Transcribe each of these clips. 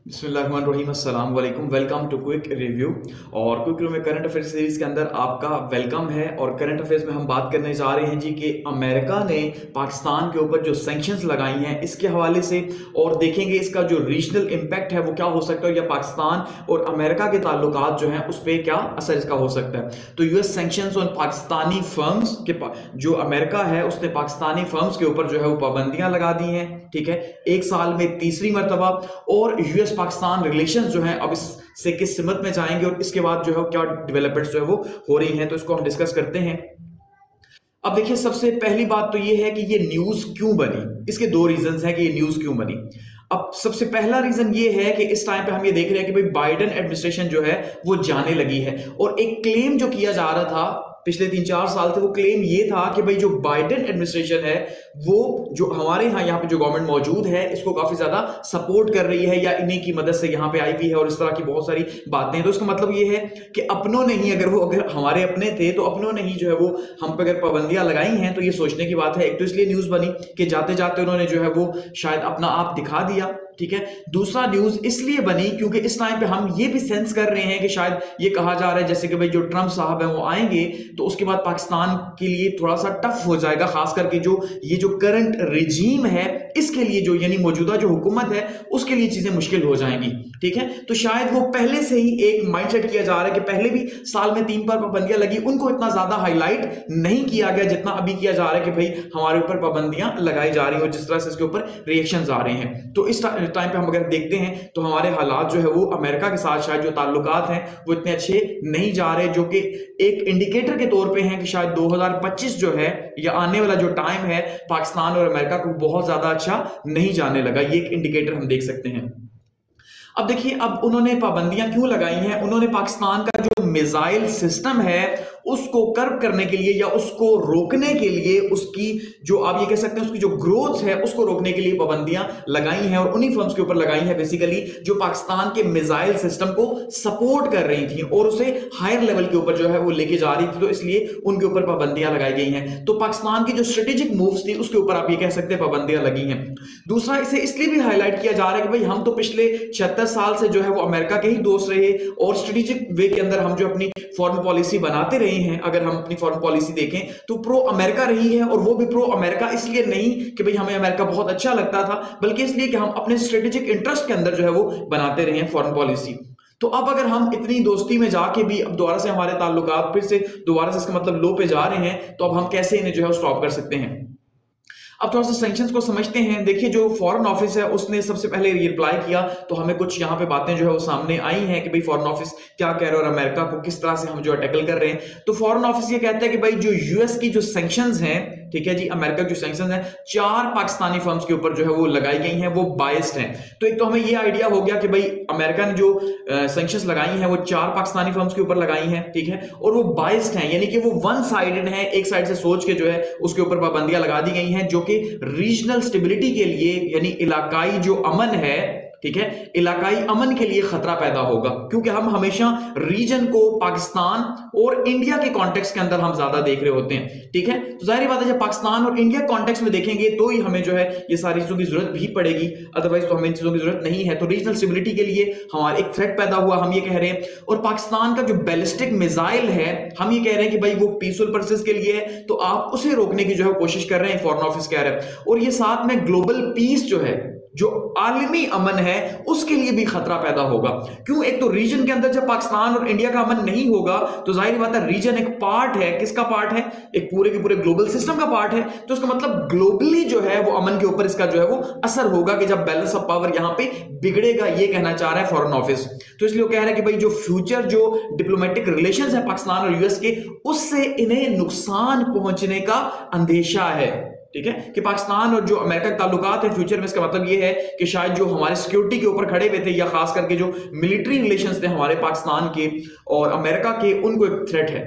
बिस्मिल्लाहिर्रहमानिर्रहीम, अस्सलाम वालेकुम। Welcome to quick review. और क्विक रिव्यू में करंट अफेयर्स सीरीज के अंदर आपका वेलकम है। और करंट अफेयर्स में हम बात करने जा रहे हैं जी कि अमेरिका ने पाकिस्तान के ऊपर जो सैंक्शंस लगाई हैं इसके हवाले से, और देखेंगे इसका जो रीजनल इम्पैक्ट है वो क्या हो सकता है, या पाकिस्तान और अमेरिका के ताल्लुकात जो हैं उस पर क्या असर इसका हो सकता है। तो US sanctions on Pakistani firms के जो अमेरिका है उसने पाकिस्तानी फर्म्स के ऊपर जो है वो पाबंदियां लगा दी हैं, ठीक है, एक साल में तीसरी मरतबा। और यूएस पाकिस्तान रिलेशंस जो हैं अब इससे किस सिमत में जाएंगे और इसके बाद जो है क्या डेवलपमेंट्स जो है वो हो रही हैं, तो इसको हम डिस्कस करते हैं। अब देखिए, सबसे पहली बात तो ये है कि ये न्यूज क्यों बनी। इसके दो रीजंस हैं कि ये न्यूज क्यों बनी। अब सबसे पहला रीजन ये है कि इस टाइम पे हम ये देख रहे हैं कि भाई बाइडेन एडमिनिस्ट्रेशन जो है वो जाने लगी है, और एक क्लेम जो किया जा रहा था पिछले 3-4 साल से, वो क्लेम ये था कि भाई जो बाइडेन एडमिनिस्ट्रेशन है वो जो हमारे यहाँ पे जो गवर्नमेंट मौजूद है इसको काफी ज्यादा सपोर्ट कर रही है, या इन्हीं की मदद से यहाँ पे आई हुई है, और इस तरह की बहुत सारी बातें हैं। तो इसका मतलब ये है कि अपनों ने ही, अगर हमारे अपने थे तो अपनों ने ही जो है वो हम पे अगर पाबंदियां लगाई हैं, तो ये सोचने की बात है। एक तो इसलिए न्यूज बनी कि जाते जाते उन्होंने जो है वो शायद अपना आप दिखा दिया, ठीक है। दूसरा न्यूज इसलिए बनी क्योंकि इस टाइम पे हम ये भी सेंस कर रहे हैं कि शायद ये कहा जा रहा है जैसे कि भाई जो ट्रंप साहब हैं वो आएंगे तो उसके बाद पाकिस्तान के लिए थोड़ा सा टफ हो जाएगा, खास करके जो ये जो करंट रिजीम है इसके लिए, जो यानी मौजूदा जो हुकूमत है उसके लिए चीजें मुश्किल हो जाएंगी, ठीक है। तो शायद वो पहले से ही एक माइंडसेट किया जा रहा है कि पहले भी साल में 3 बार पाबंदियां लगी, उनको इतना ज्यादा हाईलाइट नहीं किया गया जितना अभी किया जा रहा है कि भाई हमारे ऊपर पाबंदियां लगाई जा रही हैं, और जिस तरह से इसके ऊपर रिएक्शंस आ रहे हैं। तो इस टाइम पे हम अगर देखते हैं तो हमारे हालात जो है वो अमेरिका के साथ शायद जो ताल्लुकात हैं वो इतने अच्छे नहीं जा रहे, जो कि एक इंडिकेटर के तौर पे हैं कि शायद 2025 जो है या आने वाला जो टाइम है पाकिस्तान और अमेरिका को बहुत ज्यादा अच्छा नहीं जाने लगा। ये एक इंडिकेटर हम देख सकते हैं। अब देखिए, अब उन्होंने पाबंदियां क्यों लगाई हैं। उन्होंने पाकिस्तान का जो मिसाइल सिस्टम है उसको कर्व करने के लिए या उसको रोकने के लिए, उसकी जो आप ये कह सकते हैं उसकी जो ग्रोथ है उसको रोकने के लिए पाबंदियां लगाई हैं, और उन्हीं फर्म्स के ऊपर लगाई हैं बेसिकली जो पाकिस्तान के मिसाइल सिस्टम को सपोर्ट कर रही थी और उसे हायर लेवल के ऊपर जो है वो लेके जा रही थी, तो इसलिए उनके ऊपर पाबंदियां लगाई गई हैं। तो पाकिस्तान की जो स्ट्रेटेजिक मूव्स थी उसके ऊपर आप ये कह सकते हैं पाबंदियां लगी हैं। दूसरा, इसे इसलिए भी हाईलाइट किया जा रहा है कि भाई हम तो पिछले 76 साल से जो है वो अमेरिका के ही दोस्त रहे, और स्ट्रेटेजिक वे के अंदर हम जो अपनी फॉरेन पॉलिसी बनाते रहे हैं, अगर हम अपनी फॉरेन पॉलिसी देखें तो प्रो अमेरिका रही है, और वो भी प्रो अमेरिका इसलिए नहीं कि भाई हमें अमेरिका बहुत अच्छा लगता था, बल्कि इसलिए कि हम अपने स्ट्रेटेजिक इंटरेस्ट के अंदर जो है वो बनाते रहे हैं फॉरेन पॉलिसी। तो अब अगर हम इतनी दोस्ती में जाके भी अब दोबारा से हमारे ताल्लुकात फिर से दोबारा से इसका मतलब लो पे जा रहे हैं, तो अब हम कैसे इन्हें जो है स्टॉप कर सकते हैं। अब थोड़ा सा सैंक्शंस को समझते हैं। देखिए, जो फॉरेन ऑफिस है उसने सबसे पहले रिप्लाई किया, तो हमें कुछ यहाँ पे बातें जो है वो सामने आई हैं कि भाई फॉरेन ऑफिस क्या कह रहा है और अमेरिका को किस तरह से हम जो टैकल कर रहे हैं। तो फॉरेन ऑफिस ये कहता है कि भाई जो यूएस की जो सैंक्शंस हैं, ठीक है जी, अमेरिका की जो सैंक्शंस हैं 4 पाकिस्तानी फर्म्स के ऊपर जो है वो लगाई गई हैं, वो बायस्ड हैं। तो एक तो हमें ये आइडिया हो गया कि भाई अमेरिका ने जो सैंक्शंस लगाई हैं वो 4 पाकिस्तानी फर्म्स के ऊपर लगाई हैं, ठीक है, और वो बायस्ड हैं, यानी कि वो वन साइडेड हैं, एक साइड से सोच के जो है उसके ऊपर पाबंदियां लगा दी गई हैं, जो कि रीजनल स्टेबिलिटी के लिए यानी इलाकाई जो अमन है, ठीक है, इलाकाई अमन के लिए खतरा पैदा होगा, क्योंकि हम हमेशा रीजन को पाकिस्तान और इंडिया के कॉन्टेक्स्ट के अंदर हम ज्यादा देख रहे होते हैं, ठीक है। तो जाहिर बात है जब पाकिस्तान और इंडिया कॉन्टेक्स्ट में देखेंगे तो ही हमें जो है ये सारी चीजों की जरूरत भी पड़ेगी, अदरवाइज तो हमें इन चीजों की जरूरत नहीं है। तो रीजनल स्टेबिलिटी के लिए हमारा एक थ्रेट पैदा हुआ, हम ये कह रहे हैं। और पाकिस्तान का जो बैलिस्टिक मिसाइल है, हम ये कह रहे हैं कि भाई वो पीसफुल पर्पसेस के लिए है, तो आप उसे रोकने की जो है कोशिश कर रहे हैं, फॉरेन ऑफिस कह रहे हैं। और ये साथ में ग्लोबल पीस जो है, जो आलमी अमन है, उसके लिए भी खतरा पैदा होगा। क्यों? एक तो रीजन के अंदर जब पाकिस्तान और इंडिया का अमन नहीं होगा तो जाहिर बात है रीजन एक पार्ट है, किसका पार्ट है, एक पूरे के पूरे ग्लोबल सिस्टम का पार्ट है। तो इसका मतलब ग्लोबली जो है वो अमन के ऊपर इसका जो है वो असर होगा कि जब बैलेंस ऑफ पावर यहां पे बिगड़ेगा, ये कहना चाह रहा है फॉरेन ऑफिस। तो इसलिए वो कह रहा है कि भाई जो फ्यूचर जो डिप्लोमेटिक रिलेशंस है पाकिस्तान और यूएस के, उससे इन्हें नुकसान पहुंचने का अंदेशा है, ठीक है, कि पाकिस्तान और जो अमेरिका के ताल्लुकात है फ्यूचर में, इसका मतलब ये है कि शायद जो हमारे सिक्योरिटी के ऊपर खड़े हुए थे, या खास करके जो मिलिट्री रिलेशंस थे हमारे पाकिस्तान के और अमेरिका के, उनको एक थ्रेट है।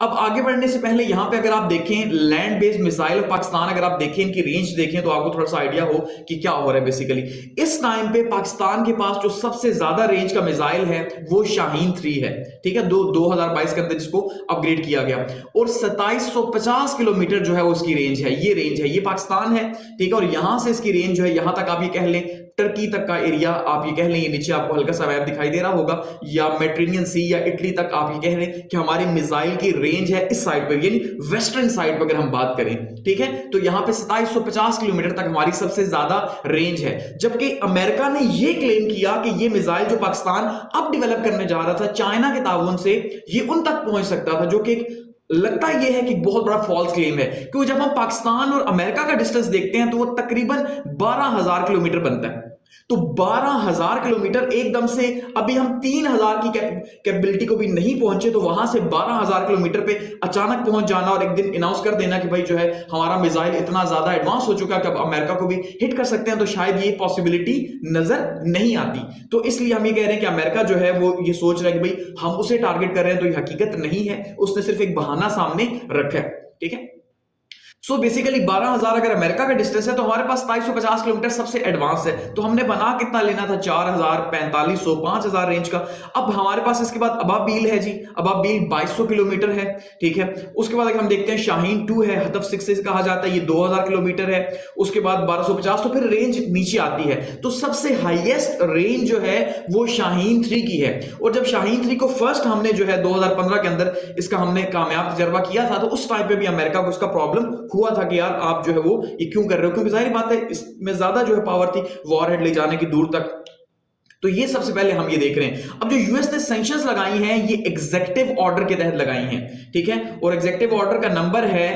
अब आगे बढ़ने से पहले यहां पे अगर आप देखें land based missile of Pakistan, अगर आप देखें इनकी रेंज देखें तो आपको थोड़ा सा आइडिया हो कि क्या हो रहा है। बेसिकली इस टाइम पे पाकिस्तान के पास जो सबसे ज्यादा रेंज का मिसाइल है वो शाहीन 3 है, ठीक है, 2022 के अंदर जिसको अपग्रेड किया गया, और 2750 किलोमीटर जो है उसकी रेंज है, ये रेंज है, ये पाकिस्तान है, ठीक है, और यहां से इसकी रेंज जो है यहां तक आप ये कह लें टर्की तक का एरिया आप ये कह लें, ये नीचे आपको हल्का सा मैप दिखाई दे रहा होगा, या मेडिटेरेनियन सी या इटली तक आप ये कह लें कि हमारी मिसाइल की रेंज है इस साइड पे, यानी वेस्टर्न साइड पर अगर हम बात करें, ठीक है, तो यहां पे 2750 किलोमीटर तक हमारी सबसे ज्यादा रेंज है। जबकि अमेरिका ने यह क्लेम किया कि यह मिसाइल जो पाकिस्तान अब डेवलप करने जा रहा था चाइना के ताउन से, ये उन तक पहुंच सकता था, जो कि लगता यह है कि बहुत बड़ा फॉल्स क्लेम है, क्योंकि जब हम पाकिस्तान और अमेरिका का डिस्टेंस देखते हैं तो वो तकरीबन 12,000 किलोमीटर बनता है। तो 12,000 किलोमीटर एकदम से, अभी हम 3,000 की कैपेबिलिटी को भी नहीं पहुंचे, तो वहां से 12,000 किलोमीटर पे अचानक पहुंच जाना और एक दिन अनाउंस कर देना कि भाई जो है हमारा मिसाइल इतना ज्यादा एडवांस हो चुका है कि अब अमेरिका को भी हिट कर सकते हैं, तो शायद ये पॉसिबिलिटी नजर नहीं आती। तो इसलिए हम ये कह रहे हैं कि अमेरिका जो है वो ये सोच रहा है कि भाई हम उसे टारगेट कर रहे हैं, तो ये हकीकत नहीं है, उसने सिर्फ एक बहाना सामने रखा है, ठीक है। सो बेसिकली 12,000 अगर अमेरिका का डिस्टेंस है तो हमारे पास 2750 किलोमीटर सबसे एडवांस है। तो हमने बना कितना लेना था, 4,000, 4500, 5,000 रेंज का। अब हमारे पास इसके बाद अबाबील है जी, अबाबील 2200 किलोमीटर है, ठीक है। उसके बाद अगर हम देखते हैं शाहीन 2 है, हतफ 6 कहा जाता है, ये 2000 किलोमीटर है। उसके बाद 1250, तो फिर रेंज नीचे आती है। तो सबसे हाईएस्ट रेंज जो है वो शाहीन 3 की है। और जब शाहीन 3 को फर्स्ट हमने जो है 2015 के अंदर इसका हमने कामयाब तजर्बा किया था, तो उस टाइम पे भी अमेरिका को इसका प्रॉब्लम हुआ था कि यार आप जो है वो ये क्यों कर रहे हो, क्योंकि जाहिर बात है इसमें ज्यादा जो है पावर थी वॉरहेड ले जाने की दूर तक। तो ये सबसे पहले हम ये देख रहे हैं। अब जो यूएस ने सैंक्शंस लगाई हैं ये एग्जीक्यूटिव ऑर्डर के तहत लगाई हैं, ठीक है। और एग्जीक्यूटिव ऑर्डर का नंबर है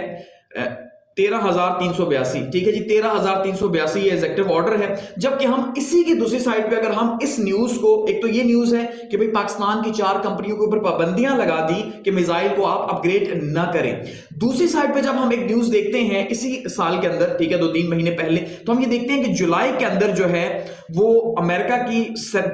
13,382, ठीक है जी, 13,382 ये एग्जीक्यूटिव ऑर्डर है। जबकि हम इसी की दूसरी साइड पे अगर हम इस न्यूज को, एक तो ये न्यूज है कि भाई पाकिस्तान की 4 कंपनियों के ऊपर पाबंदियां लगा दी कि मिसाइल को आप अपग्रेड ना करें। दूसरी साइड पे जब हम एक न्यूज देखते हैं इसी साल के अंदर, ठीक है, 2-3 महीने पहले, तो हम ये देखते हैं कि जुलाई के अंदर जो है वो अमेरिका की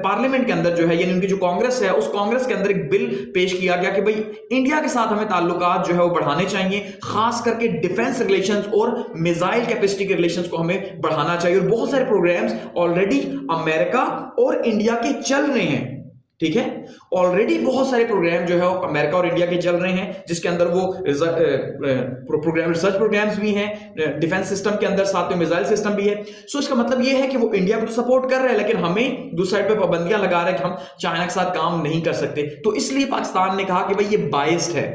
पार्लियामेंट के अंदर जो है, यानी उनकी जो कांग्रेस है, उस कांग्रेस के अंदर एक बिल पेश किया गया कि भाई इंडिया के साथ हमें ताल्लुकात जो है वो बढ़ाने चाहिए, खास करके डिफेंस रिलेशंस और मिसाइल कैपेसिटी के रिलेशंस को हमें बढ़ाना चाहिए। और बहुत सारे प्रोग्राम्स ऑलरेडी अमेरिका और इंडिया के चल रहे हैं, ठीक है। ऑलरेडी बहुत सारे प्रोग्राम जो है अमेरिका और इंडिया के चल रहे हैं, जिसके अंदर वो प्रोग्राम, रिसर्च प्रोग्राम्स भी हैं डिफेंस सिस्टम के अंदर, साथ में मिसाइल सिस्टम भी है। सो इसका मतलब ये है कि वो इंडिया को तो सपोर्ट कर रहे हैं, लेकिन हमें दूसरी साइड पे पाबंदियां लगा रहे हैं कि हम चाइना के साथ काम नहीं कर सकते। तो इसलिए पाकिस्तान ने कहा कि भाई ये बायस्ड है।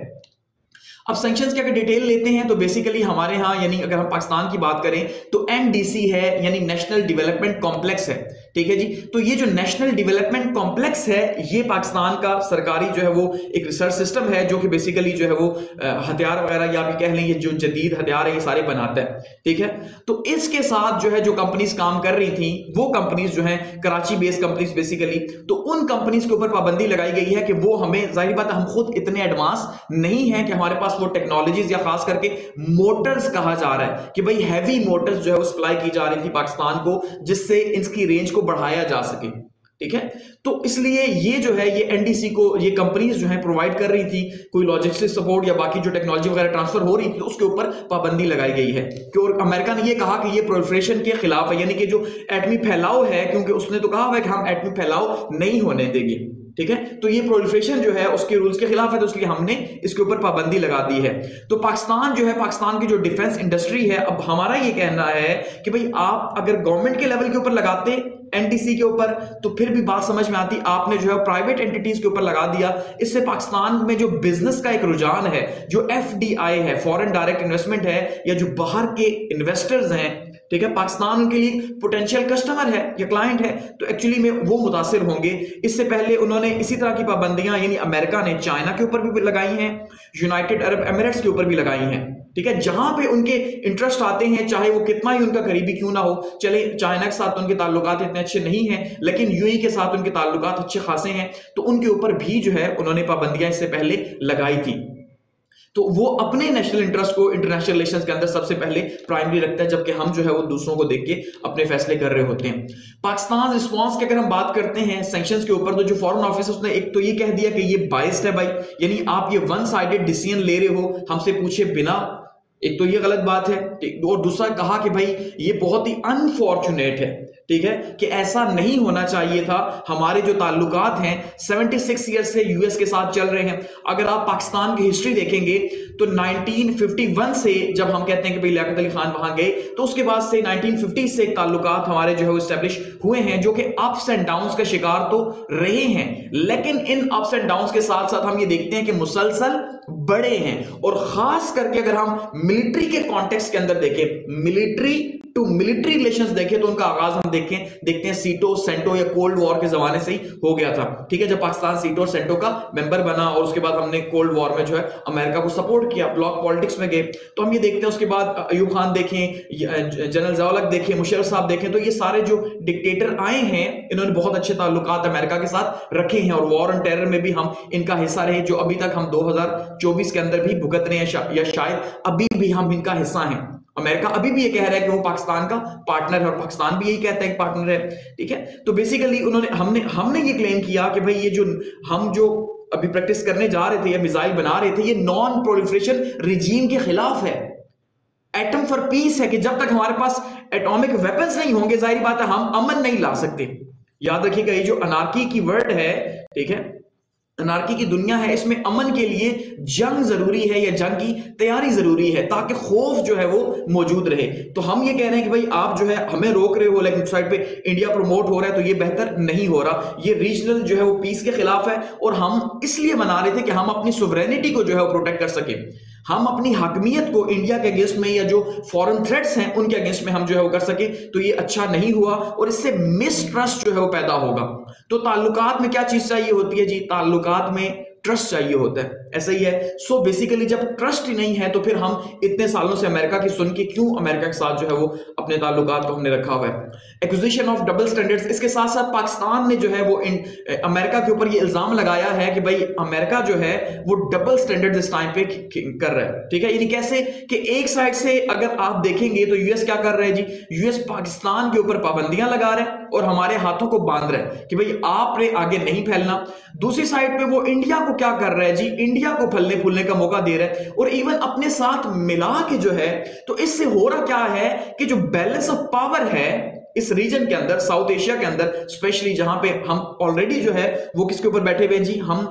अब सैंक्शंस की अगर डिटेल लेते हैं तो बेसिकली हमारे यहाँ, यानी अगर हम पाकिस्तान की बात करें तो एनडीसी है, यानी नेशनल डेवलपमेंट कॉम्प्लेक्स है, ठीक है जी। तो ये जो नेशनल डेवलपमेंट कॉम्प्लेक्स है ये पाकिस्तान का सरकारी जो है वो एक रिसर्च सिस्टम है, जो कि बेसिकली जो है वो हथियार वगैरह या भी कह लें ये जो जदीद हथियार है ये सारे बनाता है, ठीक है। तो इसके साथ जो है जो कंपनीज काम कर रही थी वो कंपनीज जो है कराची बेस्ड कंपनीज बेसिकली, तो उन कंपनीज के ऊपर पाबंदी लगाई गई है कि वो हमें, जाहिर बात है हम खुद इतने एडवांस नहीं है कि हमारे पास वो टेक्नोलॉजीज या खास करके मोटर्स कहा जा रहा है कि भाई हैवी मोटर्स जो है वो सप्लाई की जा रही थी पाकिस्तान को, जिससे इसकी रेंज को बढ़ाया जा सके, ठीक है। तो इसलिए ये जो है ये एनडीसी को ये कंपनीज जो है प्रोवाइड कर रही थी कोई लॉजिस्टिक सपोर्ट या बाकी जो टेक्नोलॉजी वगैरह ट्रांसफर हो रही थी, तो उसके ऊपर पाबंदी लगाई गई है। और अमेरिका ने ये कहा कि ये प्रोलिफरेशन के खिलाफ है, यानी कि जो एटमी फैलाव है, क्योंकि उसने तो कहा हुआ है कि हम एटमी फैलाव नहीं होने देंगे, ठीक है। तो ये प्रोलिफरेशन जो है उसके रूल्स के खिलाफ है, तो इसलिए हमने इसके ऊपर पाबंदी लगा दी है। तो पाकिस्तान जो है, पाकिस्तान की जो डिफेंस इंडस्ट्री है, अब हमारा ये कहना है कि भाई आप अगर गवर्नमेंट के लेवल के ऊपर लगाते एनडीसी के ऊपर तो फिर भी बात समझ में आती, आपने जो है प्राइवेट एंटिटीज के ऊपर लगा दिया। इससे पाकिस्तान में जो बिजनेस का एक रुझान है, जो एफडीआई है, फॉरेन डायरेक्ट इन्वेस्टमेंट है, या जो बाहर के इन्वेस्टर्स हैं, ठीक है, पाकिस्तान उनके लिए पोटेंशियल कस्टमर है या क्लाइंट है, तो एक्चुअली में वो मुतासिर होंगे। इससे पहले उन्होंने इसी तरह की पाबंदियां, यानी अमेरिका ने चाइना के ऊपर भी लगाई हैं, यूनाइटेड अरब एमिरेट्स के ऊपर भी लगाई हैं, ठीक है। जहां पे उनके इंटरेस्ट आते हैं, चाहे वो कितना ही उनका करीबी क्यों ना हो, चले चाइना के साथ उनके ताल्लुकात इतने अच्छे नहीं हैं, लेकिन यूएई के साथ उनके ताल्लुकात अच्छे खासे हैं, तो उनके ऊपर भी जो है उन्होंने पाबंदियां इससे पहले लगाई थी। तो वो अपने नेशनल इंटरेस्ट को इंटरनेशनल रिलेशंस के अंदर सबसे पहले प्राइमरी रखता है, जबकि हम जो है वो दूसरों को देख के अपने फैसले कर रहे होते हैं। पाकिस्तान रिस्पांस की अगर हम बात करते हैं सैंक्शंस के ऊपर, तो जो फॉरेन ऑफिस उसने एक तो ये कह दिया कि ये बायस्ड है भाई, यानी आप ये वन साइडेड डिसीजन ले रहे हो हमसे पूछे बिना, एक तो ये गलत बात है। और दूसरा कहा कि भाई ये बहुत ही अनफॉर्चुनेट है, ठीक है, कि ऐसा नहीं होना चाहिए था। हमारे जो ताल्लुकात हैं 76 ईयर से यूएस के साथ चल रहे हैं। अगर आप पाकिस्तान की हिस्ट्री देखेंगे तो 1951 से जब हम कहते हैं कि भाई लियाकत अली खान वहां गए, तो उसके बाद से 1950 से ताल्लुकात हमारे जो है वो एस्टेब्लिश हुए हैं, जो कि अप्स एंड डाउन्स का शिकार तो रहे हैं, लेकिन इन अप्स एंड डाउन्स के साथ साथ हम ये देखते हैं कि मुसलसल बड़े हैं। और खास करके अगर हम मिलिट्री के कॉन्टेक्स्ट के अंदर देखें, मिलिट्री टू मिलिट्री रिलेशंस देखें, तो उनका आगाज हम देखते हैं सीटो सेंटो या कोल्ड वॉर के जमाने से ही हो गया था। ठीक है, जब पाकिस्तान सीटो और सेंटो का मेंबर बना और उसके बाद हमने कोल्ड वॉर में जो है अमेरिका को सपोर्ट किया, ब्लॉक पॉलिटिक्स में गए, तो हम ये देखते हैं। उसके बाद अयूब खान देखें, जनरल ज़िया-उल-हक देखें, मुशर्रफ साहब देखें, तो ये सारे जो डिक्टेटर आए हैं इन्होंने बहुत अच्छे ताल्लुकात अमेरिका के साथ रखे हैं, और वॉर ऑन टेरर में भी हम इनका हिस्सा रहे, जो अभी तक हम 2024 के अंदर भी भुगत रहे हैं, या शायद अभी भी हम इनका हिस्सा हैं। अमेरिका अभी भी ये कह रहा है कि वो पाकिस्तान का पार्टनर है और पाकिस्तान भी यही कहता है कि पार्टनर है। ठीक है, तो बेसिकली हमने ये क्लेम किया कि भाई ये जो हम जो अभी प्रैक्टिस करने जा रहे थे या मिसाइल बना रहे थे, ये नॉन प्रोलिफरेशन रिजीम के खिलाफ है, एटम फॉर पीस है, कि जब तक हमारे पास एटॉमिक वेपन्स नहीं होंगे, जाहिर बात है हम अमन नहीं ला सकते। याद रखिएगा, ये जो अनार्की की वर्ड है, ठीक है, अनार्की की दुनिया है, इसमें अमन के लिए जंग जरूरी है या जंग की तैयारी जरूरी है, ताकि खौफ जो है वो मौजूद रहे। तो हम ये कह रहे हैं कि भाई आप जो है हमें रोक रहे हो, लेकिन साइड पे इंडिया प्रमोट हो रहा है, तो ये बेहतर नहीं हो रहा, ये रीजनल जो है वो पीस के खिलाफ है। और हम इसलिए बना रहे थे कि हम अपनी सोवरेनिटी को जो है वो प्रोटेक्ट कर सके, हम अपनी हकमियत को इंडिया के अगेंस्ट में या जो फॉरेन थ्रेट्स हैं उनके अगेंस्ट में हम जो है वो कर सके। तो ये अच्छा नहीं हुआ और इससे मिसट्रस्ट जो है वो पैदा होगा। तो ताल्लुकात में क्या चीज चाहिए होती है जी? ताल्लुकात में ट्रस्ट चाहिए होता है, ऐसा ही है। सो बेसिकली जब ट्रस्ट ही नहीं है तो फिर हम इतने सालों से अमेरिका की सुन के क्यों अमेरिका के साथ जो है वो अपने ताल्लुकात को हमने रखा हुआ है। एक्विजिशन ऑफ डबल स्टैंडर्ड्स, इसके साथ साथ पाकिस्तान ने जो है वो अमेरिका के ऊपर ये इल्जाम लगाया है कि भाई अमेरिका जो है वो डबल स्टैंडर्ड इस टाइम पे कर रहा है। ठीक है, यानी कैसे कि एक साइड से अगर आप देखेंगे तो यूएस क्या कर रहे हैं जी? यूएस पाकिस्तान के ऊपर पाबंदियां लगा रहे हैं और हमारे हाथों को बांध रहे हैं कि भाई आपने आगे नहीं फैलना। दूसरी साइड पे वो इंडिया को क्या कर रहा है जी? इंडिया को फलने फूलने का मौका दे रहा है और इवन अपने साथ मिला के जो है। तो इससे हो रहा क्या है कि जो बैलेंस ऑफ पावर है इस रीजन के अंदर, साउथ एशिया के अंदर स्पेशली, जहां पे हम ऑलरेडी जो है वो किसके ऊपर बैठे हुए हैं जी? हम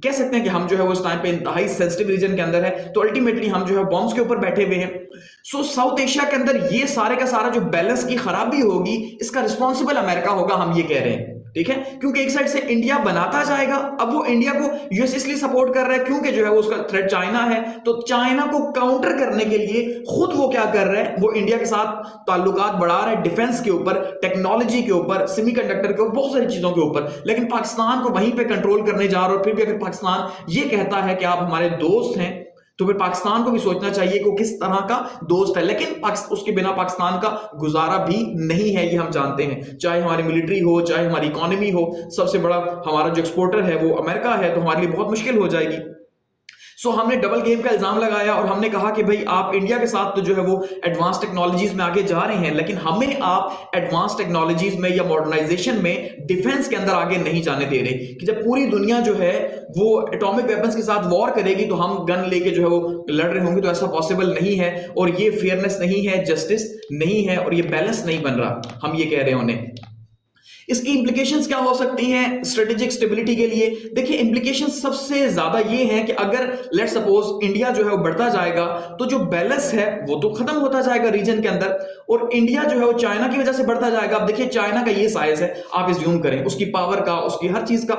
कह सकते हैं कि हम जो है वो इस टाइम पे इंतहाई सेंसिटिव रीजन के अंदर है, तो अल्टीमेटली हम जो है बॉम्ब्स के ऊपर बैठे हुए हैं। सो साउथ एशिया के अंदर ये सारे का सारा जो बैलेंस की खराबी होगी, इसका रिस्पॉन्सिबल अमेरिका होगा, हम ये कह रहे हैं। ठीक है, क्योंकि एक साइड से इंडिया बनाता जाएगा। अब वो इंडिया को यूएस इसलिए सपोर्ट कर रहा है क्योंकि जो है वो उसका थ्रेट चाइना है, तो चाइना को काउंटर करने के लिए खुद वो क्या कर रहा है? वो इंडिया के साथ ताल्लुकात बढ़ा रहा है, डिफेंस के ऊपर, टेक्नोलॉजी के ऊपर, सेमीकंडक्टर के ऊपर, बहुत सारी चीजों के ऊपर। लेकिन पाकिस्तान को वहीं पे कंट्रोल करने जा रहा है। और फिर भी अगर पाकिस्तान ये कहता है कि आप हमारे दोस्त हैं, तो फिर पाकिस्तान को भी सोचना चाहिए कि वो किस तरह का दोस्त है। लेकिन उसके बिना पाकिस्तान का गुजारा भी नहीं है, ये हम जानते हैं। चाहे हमारी मिलिट्री हो, चाहे हमारी इकोनॉमी हो, सबसे बड़ा हमारा जो एक्सपोर्टर है वो अमेरिका है, तो हमारे लिए बहुत मुश्किल हो जाएगी। सो हमने डबल गेम का इल्जाम लगाया और हमने कहा कि भाई आप इंडिया के साथ तो जो है वो एडवांस टेक्नोलॉजीज में आगे जा रहे हैं, लेकिन हमें आप एडवांस टेक्नोलॉजीज में या मॉडर्नाइजेशन में, डिफेंस के अंदर आगे नहीं जाने दे रहे। कि जब पूरी दुनिया जो है वो एटॉमिक वेपन्स के साथ वॉर करेगी तो हम गन लेके जो है वो लड़ रहे होंगे, तो ऐसा पॉसिबल नहीं है। और ये फेयरनेस नहीं है, जस्टिस नहीं है, और ये बैलेंस नहीं बन रहा, हम ये कह रहे हैं उन्हें। इसकी इंप्लीकेशंस क्या हो सकती हैं स्ट्रेटेजिक स्टेबिलिटी के लिए? देखिए, इंप्लीकेशंस सबसे ज्यादा ये हैं कि अगर लेट सपोज इंडिया जो है वो बढ़ता जाएगा, तो जो बैलेंस है वो तो खत्म होता जाएगा रीजन के अंदर, और इंडिया जो है वो चाइना की वजह से बढ़ता जाएगा। अब देखिए, चाइना का ये साइज है, आप इज्यूम करें उसकी पावर का, उसकी हर चीज का।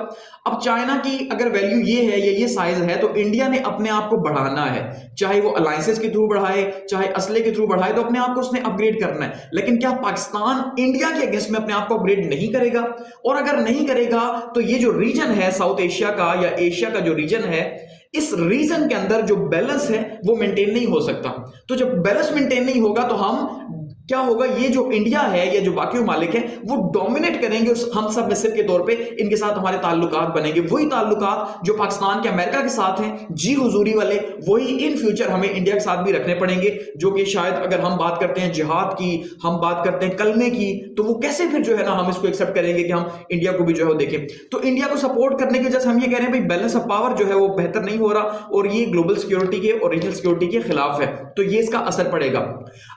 अब चाइना की अगर वैल्यू ये है या ये साइज है, तो इंडिया ने अपने आप को बढ़ाना है, चाहे वो अलायंसेस के थ्रू बढ़ाए, चाहे असले के थ्रू बढ़ाए, तो अपने आप को उसने अपग्रेड करना है। लेकिन क्या पाकिस्तान इंडिया के अगेंस्ट में अपने आप को अपग्रेड नहीं करेगा? और अगर नहीं करेगा तो ये जो रीजन है साउथ एशिया का या एशिया का जो रीजन है, इस रीजन के अंदर जो बैलेंस है वो मेंटेन नहीं हो सकता। तो जब बैलेंस मेंटेन नहीं होगा तो हम क्या होगा, ये जो इंडिया है या जो बाकी मालिक है वो डोमिनेट करेंगे और हम सब मिसिव के तौर पे इनके साथ हमारे ताल्लुकात बनेंगे, वही ताल्लुकात जो पाकिस्तान के अमेरिका के साथ हैं, जी हुजूरी वाले, वही इन फ्यूचर हमें इंडिया के साथ भी रखने पड़ेंगे। जो कि शायद अगर हम बात करते हैं जिहाद की, हम बात करते हैं कलमे की, तो वो कैसे फिर जो है ना हम इसको एक्सेप्ट करेंगे कि हम इंडिया को भी जो है देखें। तो इंडिया को सपोर्ट करने की वजह से हम ये कह रहे हैं भाई बैलेंस ऑफ पावर जो है वो बेहतर नहीं हो रहा और ये ग्लोबल सिक्योरिटी के और रीजनल सिक्योरिटी के खिलाफ है, तो ये इसका असर पड़ेगा।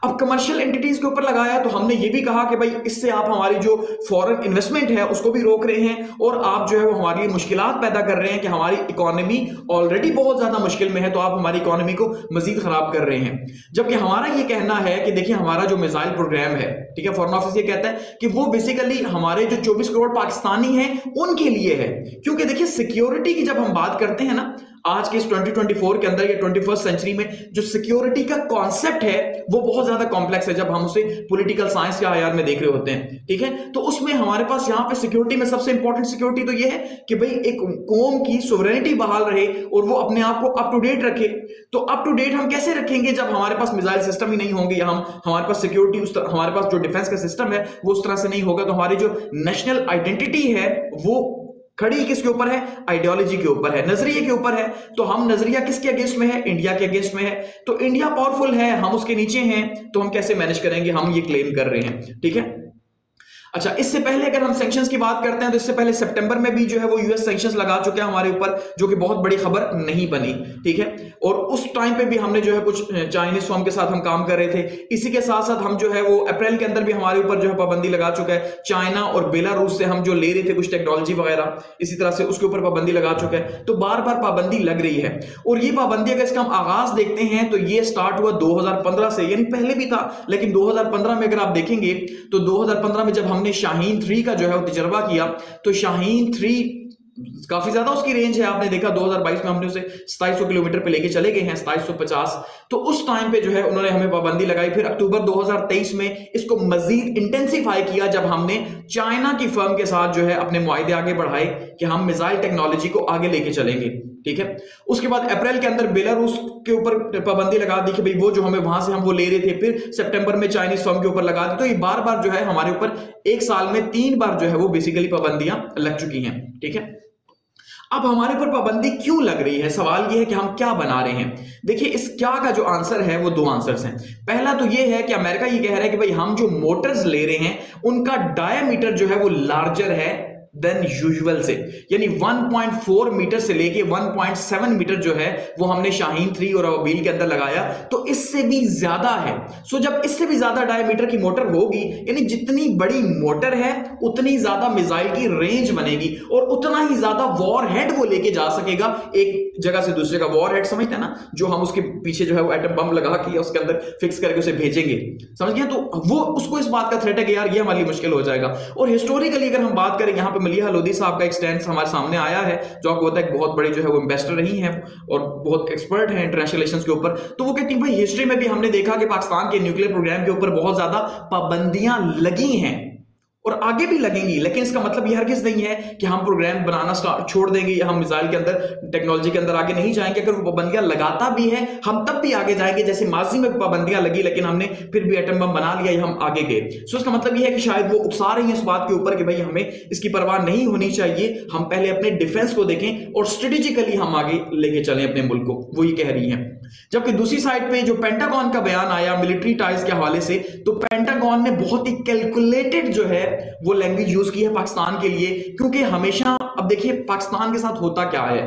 अब कमर्शियल एंटिटीज किसके ऊपर लगाया, तो हमने ये भी कहा कि भाई इससे आप हमारी जो फॉरेन इन्वेस्टमेंट है उसको भी रोक रहे हैं और आप जो है वो हमारे लिए मुश्किलात पैदा कर रहे हैं कि हमारी इकोनॉमी ऑलरेडी बहुत ज्यादा मुश्किल में है, तो आप हमारी इकोनॉमी को मजीद खराब कर रहे हैं। जबकि हमारा ये कहना है कि देखिए हमारा जो मिसाइल प्रोग्राम है, ठीक है, फॉरेन ऑफिस ये कहता है कि वो बेसिकली हमारे जो 24 करोड़ पाकिस्तानी हैं उनके लिए है। क्योंकि देखिए सिक्योरिटी की जब हम बात करते हैं ना, आज के इस 2024 के अंदर या 21st सेंचुरी में जो सिक्योरिटी का कॉन्सेप्ट है वो बहुत ज्यादा कॉम्प्लेक्स है जब हम उसे पॉलिटिकल साइंस या आईआर में देख रहे होते हैं, ठीक है। तो उसमें हमारे पास यहाँ पे सिक्योरिटी में सबसे इंपॉर्टेंट सिक्योरिटी तो ये है कि भाई एक कौम की सोवरेनिटी बहाल रहे और वो अपने आप को अप टू डेट रखे। तो अप टू डेट हम कैसे रखेंगे जब हमारे पास मिसाइल सिस्टम ही नहीं होंगे या हमारे पास सिक्योरिटी हमारे पास जो डिफेंस का सिस्टम है वो उस तरह से नहीं होगा, तो हमारी जो नेशनल आइडेंटिटी है वो खड़ी किसके ऊपर है, आइडियोलॉजी के ऊपर है, नजरिए के ऊपर है। तो हम नजरिया किसके अगेंस्ट में है, इंडिया के अगेंस्ट में है। तो इंडिया पावरफुल है, हम उसके नीचे हैं, तो हम कैसे मैनेज करेंगे, हम ये क्लेम कर रहे हैं, ठीक है। अच्छा, इससे पहले अगर हम सैंक्शंस की बात करते हैं तो इससे पहले सितंबर में भी जो है वो यूएस सैंक्शंस लगा चुके हैं हमारे ऊपर, जो कि बहुत बड़ी खबर नहीं बनी, ठीक है। और उस टाइम पे भी हमने जो है कुछ चाइनीज फर्म के साथ हम काम कर रहे थे। इसी के साथ साथ हम जो है वो अप्रैल के अंदर भी हमारे ऊपर जो है पाबंदी लगा चुका है। चाइना और बेलारूस से हम जो ले रहे थे कुछ टेक्नोलॉजी वगैरह, इसी तरह से उसके ऊपर पाबंदी लगा चुका है। तो बार बार पाबंदी लग रही है। और ये पाबंदी अगर इसका हम आगाज देखते हैं तो ये स्टार्ट हुआ 2015 से, यानी पहले भी था, लेकिन 2015 में अगर आप देखेंगे तो 2015 में जब हमने शाहीन 3 का जो है वो तजर्बा किया, तो शाहीन 3 काफी ज्यादा उसकी रेंज है, आपने देखा 2022 में हमने उसे 2700 किलोमीटर पे लेके चले गए हैं, 2750। तो उस टाइम पे जो है उन्होंने हमें पाबंदी लगाई। फिर अक्टूबर 2023 में इसको मजीद इंटेंसिफाई किया जब हमने चाइना की फर्म के साथ जो है अपने मुआहदे आगे बढ़ाए कि हम मिसाइल टेक्नोलॉजी को आगे लेके चलेंगे, ठीक है। उसके बाद अप्रैल के अंदर बेलारूस के ऊपर पाबंदी लगा दी कि भाई वो जो हमें वहां से हम वो ले रहे थे। फिर सितंबर में चाइनीज फर्म के ऊपर लगा दी। तो ये बार बार जो है हमारे ऊपर एक साल में 3 बार जो है वो बेसिकली पाबंदियां लग चुकी हैं, ठीक है। अब हमारे ऊपर पाबंदी क्यों लग रही है, सवाल यह है कि हम क्या बना रहे हैं। देखिए इस क्या का जो आंसर है वो 2 आंसर्स हैं। पहला तो यह है कि अमेरिका ये कह रहा है कि भाई हम जो मोटर्स ले रहे हैं उनका डायमीटर जो है वो लार्जर है देन यूजुअल से, यानी 1.4 मीटर से लेके 1.7 मीटर जो है वो हमने शाहीन 3 और अवाबील के अंदर लगाया, तो इससे भी ज्यादा है। सो जब इससे भी ज्यादा डायमीटर की मोटर होगी, यानी जितनी बड़ी मोटर है उतनी ज्यादा मिसाइल की रेंज बनेगी और उतना ही ज्यादा वॉरहेड वो लेके जा सकेगा एक जगह से दूसरे का। वॉरहेड समझते हैं ना, जो हम उसके पीछे जो है वो एटम बम लगा के उसके अंदर फिक्स करके उसे भेजेंगे, समझ गए। तो वो उसको इस बात का थ्रेट है कि यार ये हमारे लिए मुश्किल हो जाएगा। और हिस्टोरिकली अगर हम बात करें, यहाँ पे मलिहा लोधी साहब का एक स्टैंड हमारे सामने आया है, जो आपको पता है बहुत बड़े जो है वो इन्वेस्टर रही हैं और बहुत एक्सपर्ट हैं इंटरनेशनल रिलेशंस के ऊपर। तो वो कहती है भाई हिस्ट्री में भी हमने देखा कि पाकिस्तान के न्यूक्लियर प्रोग्राम के ऊपर बहुत ज्यादा पाबंदियां लगी हैं और आगे भी लगेंगी, लेकिन इसका मतलब यह हरगिज नहीं है कि हम प्रोग्राम बनाना छोड़ देंगे या हम मिसाइल के अंदर टेक्नोलॉजी के अंदर आगे नहीं जाएंगे। अगर वो पाबंदियां लगाता भी है हम तब भी आगे जाएंगे, जैसे माजी में पाबंदियां लगी लेकिन हमने फिर भी एटम बम बना लिया या हम आगे गए। सो इसका मतलब यह है कि शायद वो उकसा रही है इस बात के ऊपर कि भाई हमें इसकी परवाह नहीं होनी चाहिए, हम पहले अपने डिफेंस को देखें और स्ट्रेटेजिकली हम आगे लेके चलें अपने मुल्क को, वो ये कह रही है। जबकि दूसरी साइड पे जो पेंटागन का बयान आया मिलिट्री टाइज के हवाले से, तो पेंटागन ने बहुत ही कैलकुलेटेड जो है वो लैंग्वेज यूज की है पाकिस्तान के लिए। क्योंकि हमेशा अब देखिए पाकिस्तान के साथ होता क्या है,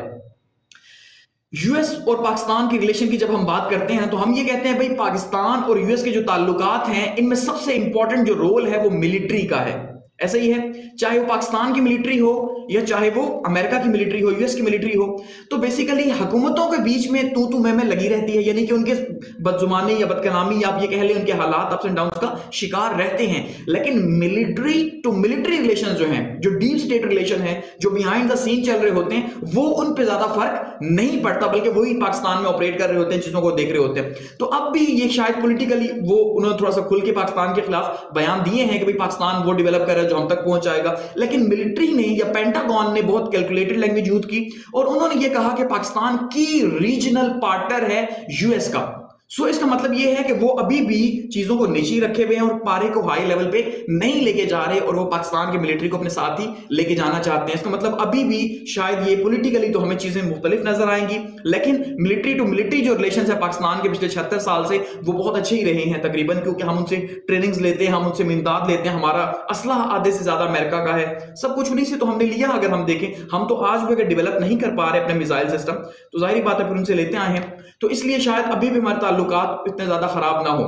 यूएस और पाकिस्तान के रिलेशन की जब हम बात करते हैं तो हम ये कहते हैं भाई पाकिस्तान और यूएस के जो ताल्लुकात हैं इनमें सबसे इंपॉर्टेंट जो रोल है वो मिलिट्री का है। ऐसा ही है, चाहे वो पाकिस्तान की मिलिट्री हो या चाहे वो अमेरिका की मिलिट्री हो, यूएस की मिलिट्री हो। तो बेसिकली हुकूमतों के बीच में तू मैं लगी रहती है, यानी कि उनके बदजुबानी या बदकलामी या आप ये कह लें उनके हालात अप्स एंड डाउन्स का शिकार रहते हैं। लेकिन मिलिट्री टू मिलिट्री रिलेशन जो हैं, जो डीप स्टेट रिलेशन है, जो बिहाइंड द सीन चल रहे होते हैं, वो उन पे ज्यादा फर्क नहीं पड़ता, बल्कि वही पाकिस्तान में ऑपरेट कर रहे होते हैं, चीजों को देख रहे होते हैं। तो अब भी ये शायद पॉलिटिकली वो उन्होंने थोड़ा सा खुल के पाकिस्तान के खिलाफ बयान दिए हैं कि भाई पाकिस्तान वो डेवलप कर रहा है जो हम तक पहुंच जाएगा। लेकिन मिलिट्री ने या पेंटागन ने बहुत कैलकुलेटेड लैंग्वेज यूज की और उन्होंने ये कहा कि पाकिस्तान की रीजनल पार्टनर है यूएस का। सो इसका मतलब यह है कि वो अभी भी चीजों को नीचे रखे हुए हैं और पारे को हाई लेवल पे नहीं लेके जा रहे और वो पाकिस्तान की मिलिट्री को अपने साथ ही लेके जाना चाहते हैं। इसका मतलब अभी भी शायद ये पॉलिटिकली तो हमें चीजें मुख्तलिफ नजर आएंगी, लेकिन मिलिट्री टू मिलिट्री जो रिलेशन है पाकिस्तान के पिछले 76 साल से वो बहुत अच्छे ही रहे हैं तकरीबन, क्योंकि हम उनसे ट्रेनिंग्स लेते हैं, हम उनसे इमदाद लेते हैं, हमारा असला आधे से ज्यादा अमेरिका का है, सब कुछ उन्हीं से तो हमने लिया। अगर हम देखें हम तो आज भी अगर डेवलप नहीं कर पा रहे अपने मिसाइल सिस्टम, तो जाहिर बात है फिर उनसे लेते आए हैं। तो इसलिए शायद अभी भी हमारे ताल्लुकात इतने ज्यादा खराब ना हो।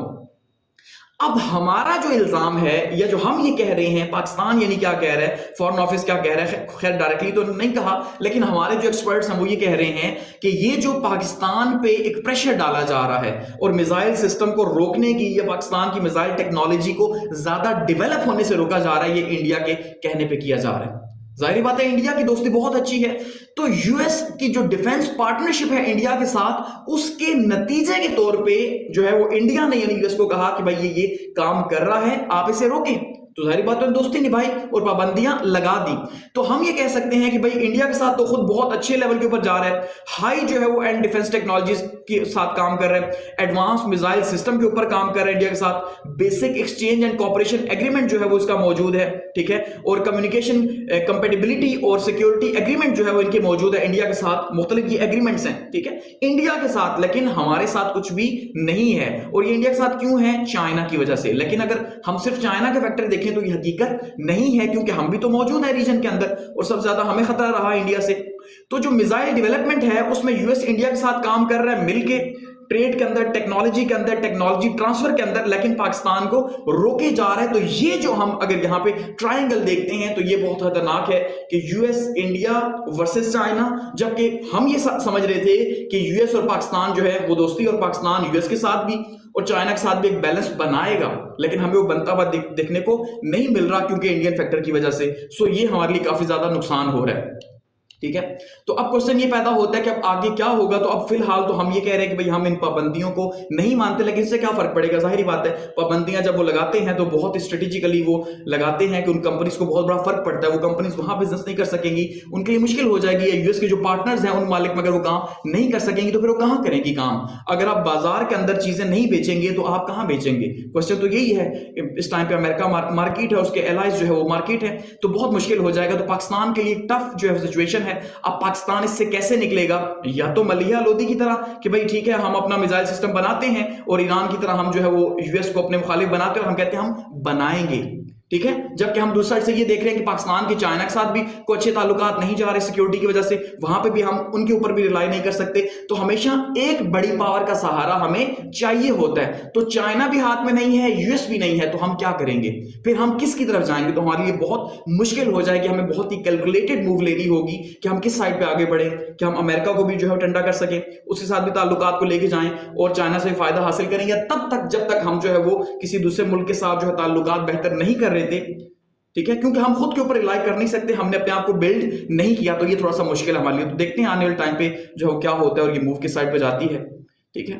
अब हमारा जो इल्जाम है या जो हम ये कह रहे हैं, पाकिस्तान यानी क्या कह रहा है, फॉरेन ऑफिस क्या कह रहा है, खैर डायरेक्टली तो नहीं कहा, लेकिन हमारे जो एक्सपर्ट्स हैं वो ये कह रहे हैं कि ये जो पाकिस्तान पे एक प्रेशर डाला जा रहा है और मिसाइल सिस्टम को रोकने की या पाकिस्तान की मिसाइल टेक्नोलॉजी को ज्यादा डेवलप होने से रोका जा रहा है, ये इंडिया के कहने पे किया जा रहा है। जाहिर बात है इंडिया की दोस्ती बहुत अच्छी है, तो यूएस की जो डिफेंस पार्टनरशिप है इंडिया के साथ, उसके नतीजे के तौर पे जो है वो इंडिया ने यानी यूएस को कहा कि भाई ये काम कर रहा है, आप इसे रोकें। तो जाहिर बात है दोस्ती निभाई और पाबंदियां लगा दी। तो हम ये कह सकते हैं कि भाई इंडिया के साथ तो खुद बहुत अच्छे लेवल के ऊपर जा रहा है, हाई जो है वो एंड डिफेंस टेक्नोलॉजीज के साथ काम कर रहा है, एडवांस मिसाइल सिस्टम के ऊपर काम कर रहा है इंडिया के साथ, basic exchange and cooperation agreement जो है वो इसका मौजूद है, ठीक है, और कम्युनिकेशन कंपेटिबिलिटी और सिक्योरिटी एग्रीमेंट जो है वो इनके मौजूद है इंडिया के साथ, मुख्तलिफ ये एग्रीमेंट्स हैं, ठीक है, इंडिया के साथ। लेकिन हमारे साथ कुछ भी नहीं है, और ये इंडिया के साथ क्यों है? चाइना की वजह से। लेकिन अगर हम सिर्फ चाइना के फैक्टर देखें तो ये हकीकत नहीं है, क्योंकि हम भी तो मौजूद है रीजन के अंदर और सबसे ज्यादा हमें खतरा रहा इंडिया से। तो जो मिसाइल डेवलपमेंट है उसमें यूएस इंडिया के साथ काम कर रहा है मिलके, ट्रेड के अंदर, टेक्नोलॉजी के अंदर, टेक्नोलॉजी ट्रांसफर के अंदर, लेकिन पाकिस्तान को रोके जा रहा है। तो ये जो हम अगर यहां पे ट्रायंगल देखते हैं तो ये बहुत खतरनाक है कि यूएस इंडिया वर्सेस चाइना, जबकि हम ये समझ रहे थे कि यूएस और पाकिस्तान जो है वो दोस्ती, और पाकिस्तान यूएस के साथ भी और चाइना के साथ भी एक बैलेंस बनाएगा, लेकिन हमें वो बनता हुआ देखने को नहीं मिल रहा क्योंकि इंडियन फैक्टर की वजह से। सो ये हमारे लिए काफी ज्यादा नुकसान हो रहा है, ठीक है। तो अब क्वेश्चन ये पैदा होता है कि अब आगे क्या होगा। तो अब फिलहाल तो हम ये कह रहे हैं कि भाई हम इन पाबंदियों को नहीं मानते, लेकिन इससे क्या फर्क पड़ेगा? जाहिर बात है पाबंदियां जब वो लगाते हैं तो बहुत स्ट्रेटेजिकली वो लगाते हैं कि उन कंपनीज को बहुत बड़ा फर्क पड़ता है, वो कंपनीज वहां बिजनेस नहीं कर सकेंगी, उनके लिए मुश्किल हो जाएगी, या यूएस के जो पार्टनर्स हैं उन मालिक में अगर वो काम नहीं कर सकेंगे तो फिर वो कहां करेंगी काम? अगर आप बाजार के अंदर चीजें नहीं बेचेंगे तो आप कहां बेचेंगे? क्वेश्चन तो यही है। इस टाइम पे अमेरिका मार्केट है, उसके एलाइज जो है वो मार्केट है, तो बहुत मुश्किल हो जाएगा। तो पाकिस्तान के लिए टफ जो है सिचुएशन है। अब पाकिस्तान इससे कैसे निकलेगा? या तो मलिया लोधी की तरह कि भाई ठीक है हम अपना मिसाइल सिस्टम बनाते हैं, और ईरान की तरह हम जो है वो यूएस को अपने मुखालिफ बनाते हैं और हम कहते हैं हम बनाएंगे, ठीक है। जबकि हम दूसरी साइड से ये देख रहे हैं कि पाकिस्तान के चाइना के साथ भी कोई अच्छे ताल्लुकात नहीं जा रहे सिक्योरिटी की वजह से, वहां पे भी हम उनके ऊपर भी रिलाई नहीं कर सकते। तो हमेशा एक बड़ी पावर का सहारा हमें चाहिए होता है। तो चाइना भी हाथ में नहीं है, यूएस भी नहीं है, तो हम क्या करेंगे? फिर हम किसकी तरफ जाएंगे? तो हमारे लिए बहुत मुश्किल हो जाएगी, हमें बहुत ही कैलकुलेटेड मूव लेनी होगी कि हम किस साइड पे आगे बढ़े, कि हम अमेरिका को भी जो है ठंडा कर सके, उसके साथ भी ताल्लुकात को लेके जाएं और चाइना से फायदा हासिल करें, या तब तक जब तक हम जो है वो किसी दूसरे मुल्क के साथ जो है ताल्लुकात बेहतर नहीं कर रहे थे, ठीक है, क्योंकि हम खुद के ऊपर रिलाई कर नहीं सकते, हमने अपने आप को बिल्ड नहीं किया। तो ये थोड़ा सा मुश्किल है हमारे लिए। तो देखते हैं आने वाले टाइम पे जो क्या होता है, और ये मूव किस साइड पे जाती है, ठीक है।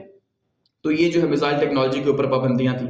तो ये जो है मिसाइल टेक्नोलॉजी के ऊपर पाबंदियां थी।